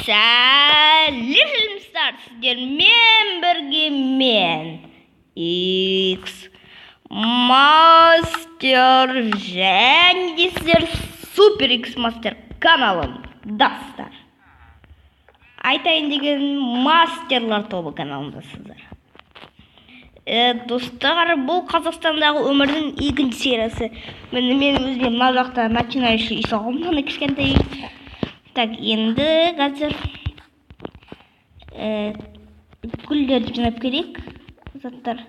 Сәлемдер сіздермен бірге мен X Мастер және де сіздер Супер X Мастер каналындасыздар. Айтайын деген мастерлар тобы каналындасыздар. Достар, бұл Қазақстандағы өмірдің екінші сериясы. Мен өзіме мына жақта начинающий исағымнан кішкентай. Так, енді қазір гүлдерді жинап керек. Заттар,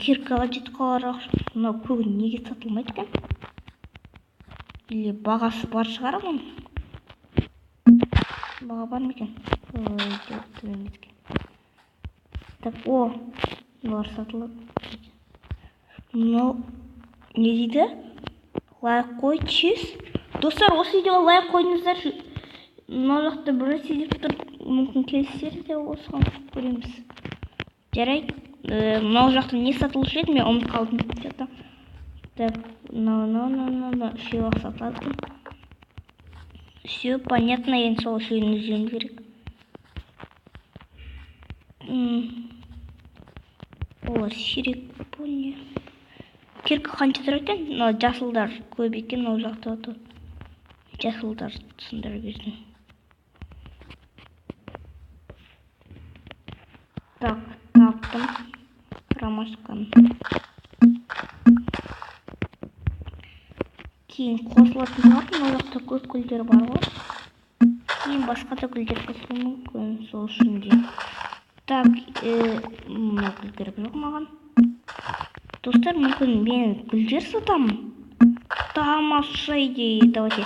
киркаға жетіп қалар. Мынау көгі неге сатылмайды екен? Или бағасы бар шығар оның? Баға бар ма екен? Так, мыналар сатылады. Мынау не дейді? Лайк қой, чиз. Достар, осы видеоға лайк қойыңыздар. Мына жақта бір сезіп тұр. Мүмкін келесі серияда осыған көреміз. Жарайды. Мынау жақта не сатылушы еді? Мен ұмытып қалдым. Так, үшеуі сатылады. Все понятно, енді сол үшеуін іздеуім керек. Олар сирек поне. Кирка қанша тұрады екен? Мына жасылдар көп екен, ол жақта отыр. Жасылдар түсіндір берсін. Так, таптым. Ромашканы. Кейін қосылатын бар, мына жақта көп гүлдер бар ғой. Кейін басқа да гүлдер қосылуы мүмкін, сол үшін де. Так, мына гүлдер жоқ маған. Достар, мүмкін мен гүлдер сатамын. Тамаша идея. Давайте.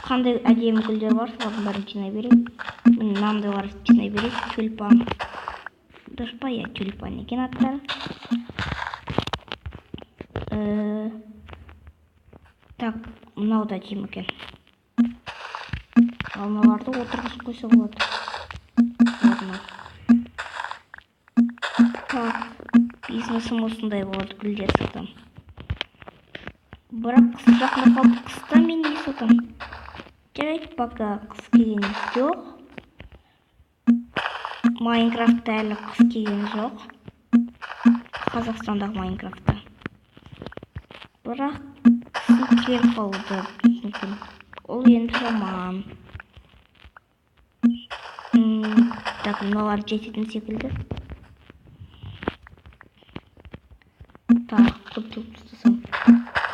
Қандай әдемі гүлдер бар, солардың бәрін жинай берейін. Мен мынандайлар жинай берейін. Тюльпан. Дұрыс па? Я тюльпан екен аттары. Так, мынау да әдемі екен. Ал мыналарды отырғызып қойса болады. Так, бизнесім осындай болады, гүлдер сатам. Бірақ қыс жақында қалды, қыста мен не сатам? Жарайды, пока қыс келген жоқ. Майнкрафтта әлі қыс келген жоқ. Қазақстандағы Майнкрафтта. Бірақ қысы келіп қалды мүмкін. Ол енді жаман. Так, мыналар жететін секілді. Так, көптеп ұстасам.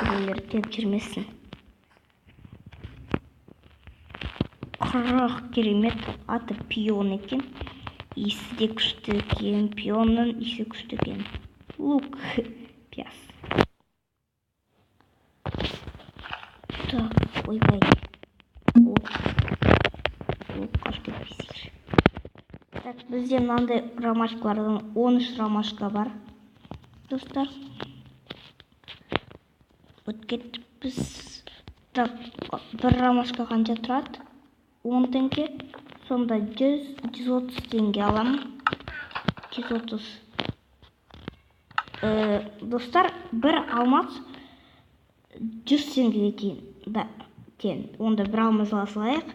Біреулер теп жүрмесін. Қырық керемет, аты пион екен. Иісі де күшті екен. Пионның иісі күшті екен. Лук, пияз. Так, ойбай. Лук қашты песер. Так, бізде мынандай ромашкалардан 13 ромашка бар. Достар. Өткетіп біз. Так, бір ромашка қанша тұрады? 10 теңге. Сонда 130 теңге аламын. 130. Достар, бір алмаз 100 теңгеге тең. Онда бір алмаз ала салайық.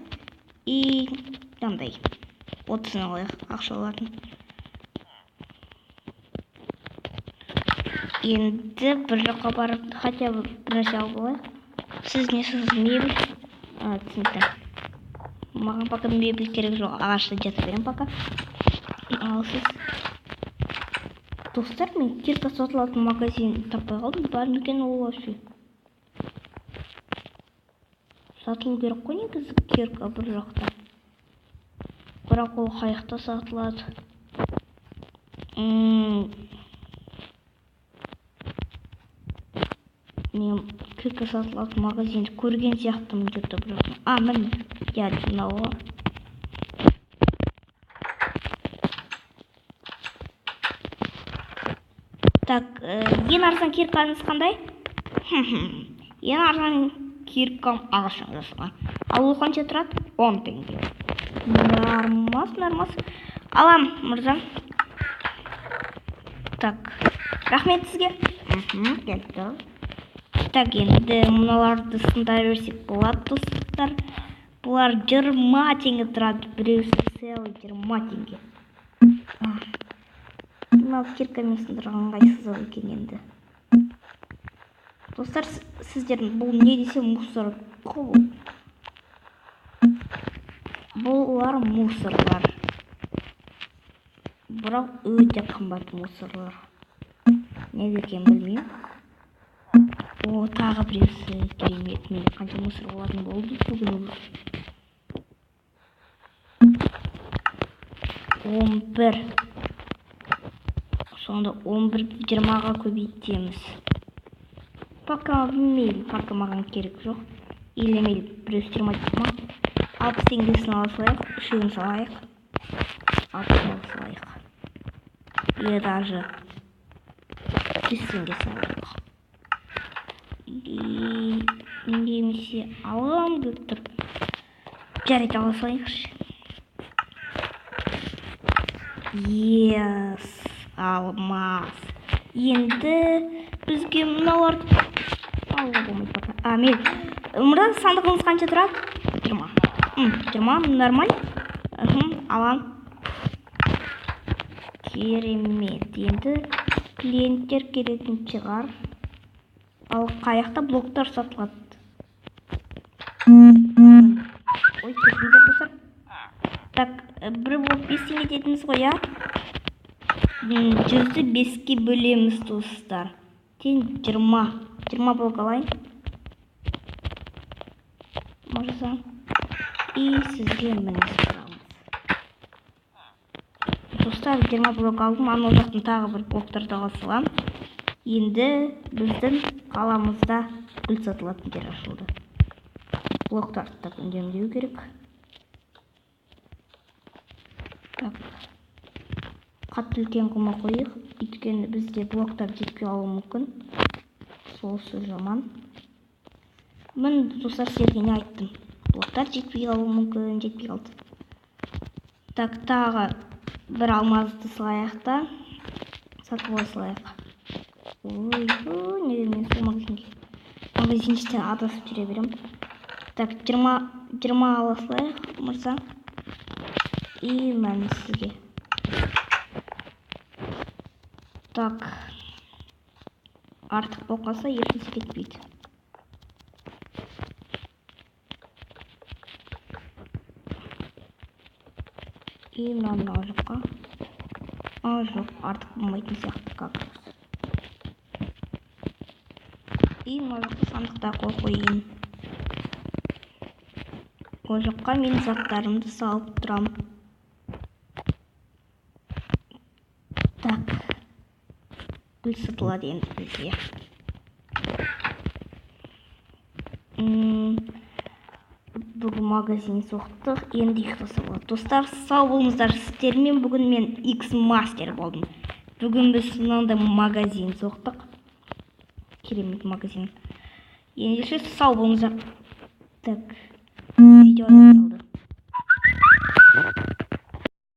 И қандай 30 алайық ақша алатын. Енді бір жаққа барып, хотя бы бір нәрсе алып алайық. Сіз не сіз мебель? Түсінікті. Маған пока мебель керек жоқ, ағашта жатып берем пока. Ал сіз. Достар, мен кирка сатылатын магазин таппай қалдым. Бар ма екен ол вообще? Сатылу керек қой негізі кирка бір жақта. Бірақ ол қайықта сатылады. Мен кирка сатылатын магазинді көрген сияқтымын жүрді бір жақта. Міне. Я мынау. Так, ең арзан киркаңыз қандай? Ең арзан киркам ағаштан жасалған. Ал ол қанша тұрады? 10 теңге. Нормас. Алам, мырзам. Так, рахмет сізге. Келді. Так, енді мыналарды сындай берсек болады, достар. Бұлар 20 теңге тұрады, біреусі целый 20 теңге. Мынау киркамен сындырған ыңғайсыз екен енді. Достар, сіздер бұл не десе мусор қол. Бұлар мусорлар. Бірақ өте қымбат мусорлар. Неге екенін білмеймін. О, тағы біреусі керемет. Мен қанша мусор болатын болды бүгін. 11. Сонда 11-20-ға көбейтеміз. Пока білмеймін, пока маған керек жоқ. Елемейл біреус 20-20. 60 теңгесін ала салайық, 3-ін салайық. 60 ала салайық. И даже 100 теңге салайық. Немесе алам деп тұр. Жарайды, ала салайықшы. Yes, алмаз. Енді бізге мыналарды алуға болмайды пока. Мен мұрат сандығыңыз қанша тұрады? 20. 20 нормально. Алам. Керемет. Енді клиенттер келетін шығар. Ал қаяқта блоктар сатылады. Ой, көзіңіздер достар. Так, бір болып 5 теңге дедіңіз ғой, я? 100-ді 5-ке бөлеміз, достар. Тең 20 блок алайын. Можа. И сізге мініз бұрамыз. Достар, 20 блок алдым. Аны жақтың тағы бір блоктарды аласылам. Енді біздің қаламызда гүл сатылатын жер ашылды. Блоктарды да үндемдеу керек. Так. Қатты үлкен қылма қойық. Өйткені бізде блоктар жетпей алуы мүмкін. Сосы жаман. Мен достар сіздерге не айттым? Блоктар жетпей алуы мүмкін, жетпей қалды. Так, тағы бір алмазды салайық та. Сатып алайық. Ой, неге мен сол магазинчтен адасып жүре берем. Так, 20 ала салайық, мырза. И мен сізге. Так. Артық болмаса ертесі кетпейді. И мына жаққа. Жоқ, артық болмайтын сияқты как. И мына жаққа сандықта қойын. Ол жаққа мен заттарымды салып тұрам. Так. Гүл сатылады енді бізге. Бүгін магазин соқтық, енді ұйықтаса болады. Достар, сау болыңыздар, сіздермен бүгін мен X-Master болдым. Бүгін біз мынандай магазин соқтық. Керемет магазин. Ендеше сау болыңыздар. Так, видеоны